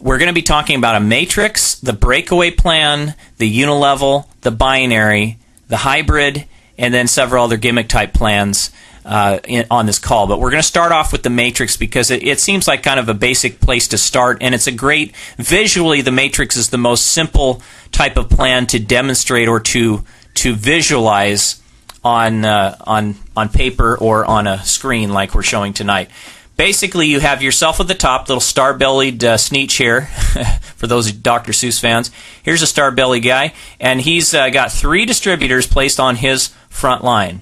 we're going to be talking about a matrix, the breakaway plan, the unilevel, the binary, the hybrid, and then several other gimmick-type plans on this call. But we're going to start off with the matrix because it seems like kind of a basic place to start, and it's a great, visually the matrix is the most simple type of plan to demonstrate or to visualize on paper or on a screen like we're showing tonight. Basically, you have yourself at the top, little star-bellied Sneetch here, for those Dr. Seuss fans. Here's a star-bellied guy, and he's got 3 distributors placed on his front line.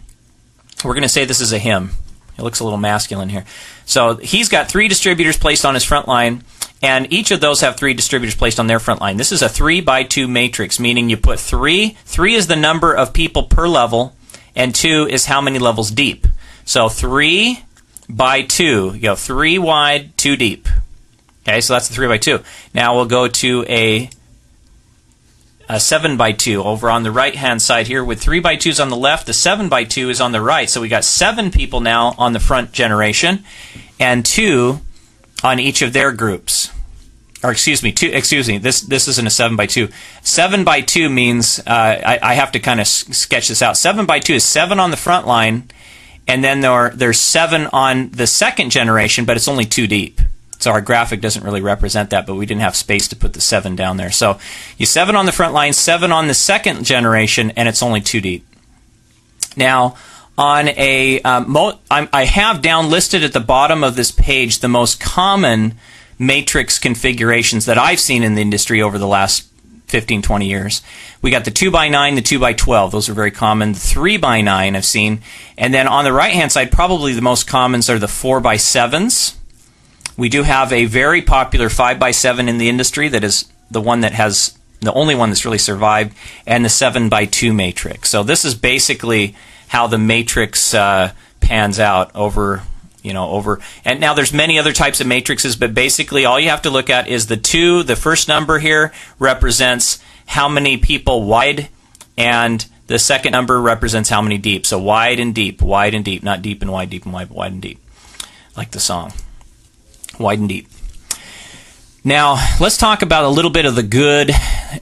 We're going to say this is a him. It looks a little masculine here. So he's got 3 distributors placed on his front line, and each of those have 3 distributors placed on their front line. This is a 3x2 matrix, meaning you put 3. 3 is the number of people per level, and 2 is how many levels deep. So 3 by 2. You go 3 wide, 2 deep. Okay, so that's the 3x2. Now we'll go to a 7x2 over on the right-hand side here with 3x2s on the left. The 7x2 is on the right. So we got 7 people now on the front generation and 2 on each of their groups. Or excuse me, this isn't a 7x2. 7x2 means, I have to kind of sketch this out. 7x2 is 7 on the front line, and then there's 7 on the second generation, but it's only 2 deep. So our graphic doesn't really represent that, but we didn't have space to put the 7 down there. So you 7 on the front line, 7 on the second generation, and it's only 2 deep. Now, on a I have down listed at the bottom of this page the most common matrix configurations that I've seen in the industry over the last 15, 20 years. We got the 2x9, the 2x12. Those are very common. The 3x9 I've seen. And then on the right-hand side, probably the most commons are the 4x7s. We do have a very popular 5x7 in the industry that is the one that has the only one that's really survived, and the 7x2 matrix. So this is basically how the matrix pans out over. And now there's many other types of matrices, but basically all you have to look at is the 2. The first number here represents how many people wide, and the second number represents how many deep. So wide and deep, not deep and wide, but wide and deep, like the song. Wide and deep. Now, let's talk about a little bit of the good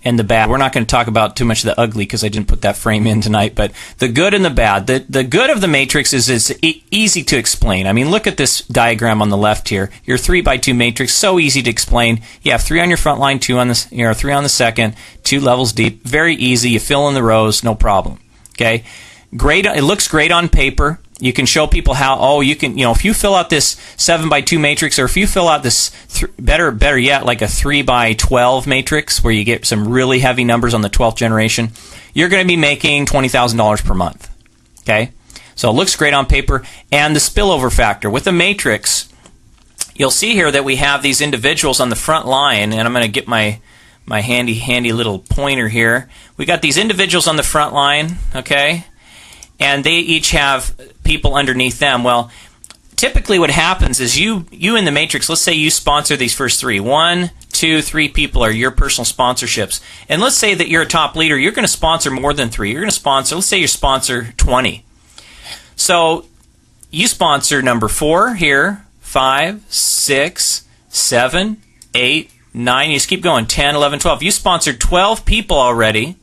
and the bad. We're not going to talk about too much of the ugly because I didn't put that frame in tonight, but the good and the bad. The good of the matrix is it's easy to explain. I mean, look at this diagram on the left here. Your 3x2 matrix, so easy to explain. You have 3 on your front line, 2 on the 3 on the second, 2 levels deep. Very easy. You fill in the rows, no problem. Okay? Great. It looks great on paper. You can show people how, if you fill out this 7x2 matrix, or if you fill out this, better yet, like a 3x12 matrix, where you get some really heavy numbers on the 12th generation, you're going to be making $20,000 per month. Okay? So it looks great on paper. And the spillover factor. With the matrix, you'll see here that we have these individuals on the front line, and I'm going to get my handy little pointer here. We got these individuals on the front line, okay? And they each have people underneath them. Well, typically what happens is you in the matrix, let's say you sponsor these first 3. 1, 2, 3 people are your personal sponsorships. And let's say that you're a top leader. You're going to sponsor more than 3. You're going to sponsor, let's say you sponsor 20. So you sponsor number 4 here, 5, 6, 7, 8, 9. You just keep going, 10, 11, 12. You sponsored 12 people already,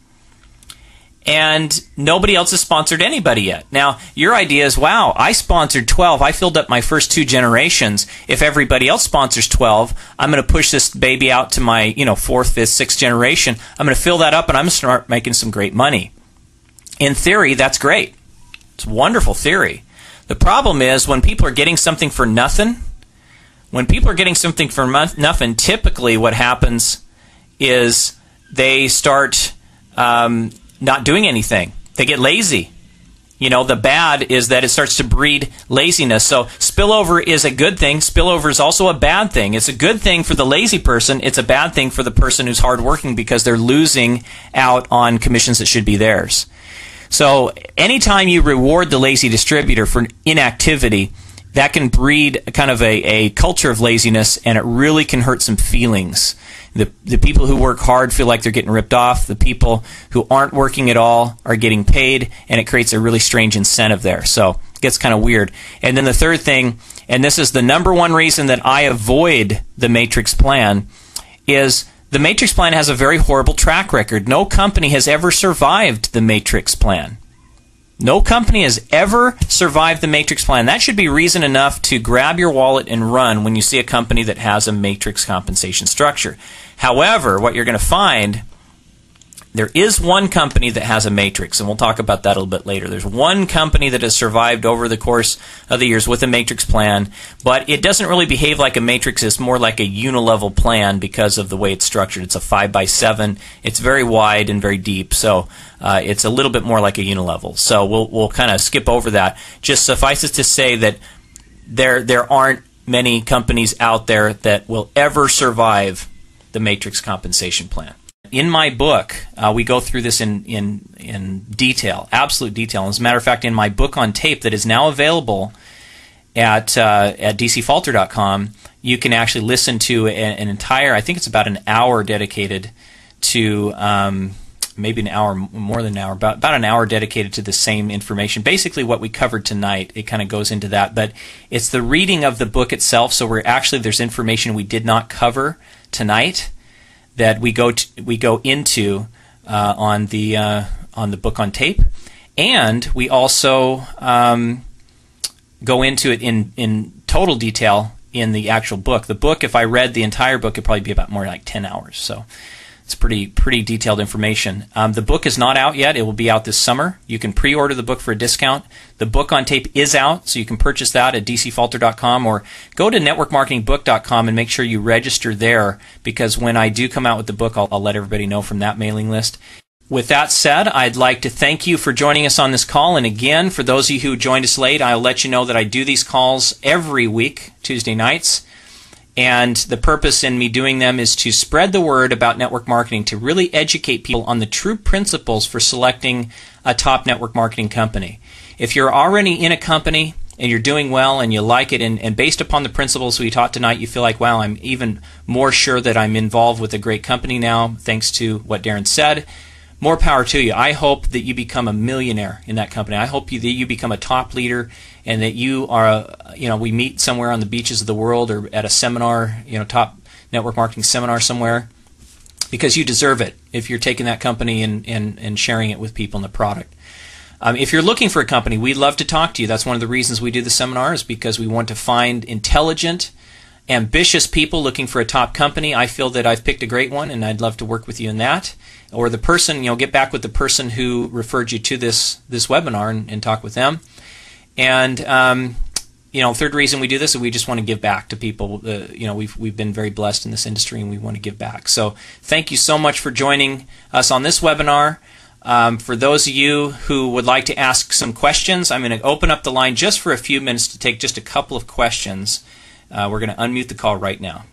and nobody else has sponsored anybody yet. Now, your idea is, wow, I sponsored 12. I filled up my first 2 generations. If everybody else sponsors 12, I'm going to push this baby out to my 4th, 5th, 6th generation. I'm going to fill that up, and I'm going to start making some great money. In theory, that's great. It's wonderful theory. The problem is when people are getting something for nothing, typically what happens is they start not doing anything. They get lazy. The bad is that it starts to breed laziness. So spillover is a good thing. Spillover is also a bad thing. It's a good thing for the lazy person. It's a bad thing for the person who's hardworking because they're losing out on commissions that should be theirs. So anytime you reward the lazy distributor for inactivity, that can breed kind of a culture of laziness, and it really can hurt some feelings. The people who work hard feel like they're getting ripped off. The people who aren't working at all are getting paid, and it creates a really strange incentive there. So it gets kind of weird. And then the third thing, and this is the number one reason that I avoid the matrix plan, is the matrix plan has a very horrible track record. No company has ever survived the matrix plan. No company has ever survived the matrix plan. That should be reason enough to grab your wallet and run when you see a company that has a matrix compensation structure. However, what you're going to find, there is one company that has a matrix, and we'll talk about that a little bit later. There's one company that has survived over the course of the years with a matrix plan, but it doesn't really behave like a matrix. It's more like a unilevel plan because of the way it's structured. It's a 5x7. It's very wide and very deep, so it's a little bit more like a unilevel. So we'll kind of skip over that. Just suffices to say that there aren't many companies out there that will ever survive the matrix compensation plan. In my book, we go through this in detail, absolute detail. As a matter of fact, in my book on tape that is now available at dcfalter.com, you can actually listen to an entire, I think it's about an hour dedicated to, maybe an hour, more than an hour, about an hour dedicated to the same information. Basically what we covered tonight, it kind of goes into that. But it's the reading of the book itself, so there's information we did not cover tonight that we go into on the book on tape, and we also go into it in total detail in the actual book. The book, if I read the entire book, it'd probably be about more like 10 hours. So it's pretty detailed information. The book is not out yet. It will be out this summer. You can pre-order the book for a discount. The book on tape is out, so you can purchase that at dcfalter.com or go to networkmarketingbook.com and make sure you register there, because when I do come out with the book, I'll let everybody know from that mailing list. With that said, I'd like to thank you for joining us on this call. And again, for those of you who joined us late, I'll let you know that I do these calls every week, Tuesday nights. And the purpose in me doing them is to spread the word about network marketing, to really educate people on the true principles for selecting a top network marketing company. If you're already in a company and you're doing well and you like it, and based upon the principles we taught tonight, you feel like, wow, I'm even more sure that I'm involved with a great company now, thanks to what Darren said, more power to you. I hope that you become a millionaire in that company. I hope that you become a top leader, and that you are, we meet somewhere on the beaches of the world or at a seminar, top network marketing seminar somewhere, because you deserve it if you're taking that company and sharing it with people in the product. If you're looking for a company, we'd love to talk to you. That's one of the reasons we do the seminars, because we want to find intelligent, ambitious people looking for a top company. I feel that I've picked a great one, and I'd love to work with you in that. Or the person, get back with the person who referred you to this webinar and talk with them. And third reason we do this is we just want to give back to people. We've been very blessed in this industry, and we want to give back. So thank you so much for joining us on this webinar. For those of you who would like to ask some questions, I'm going to open up the line just for a few minutes to take just a couple of questions. We're going to unmute the call right now.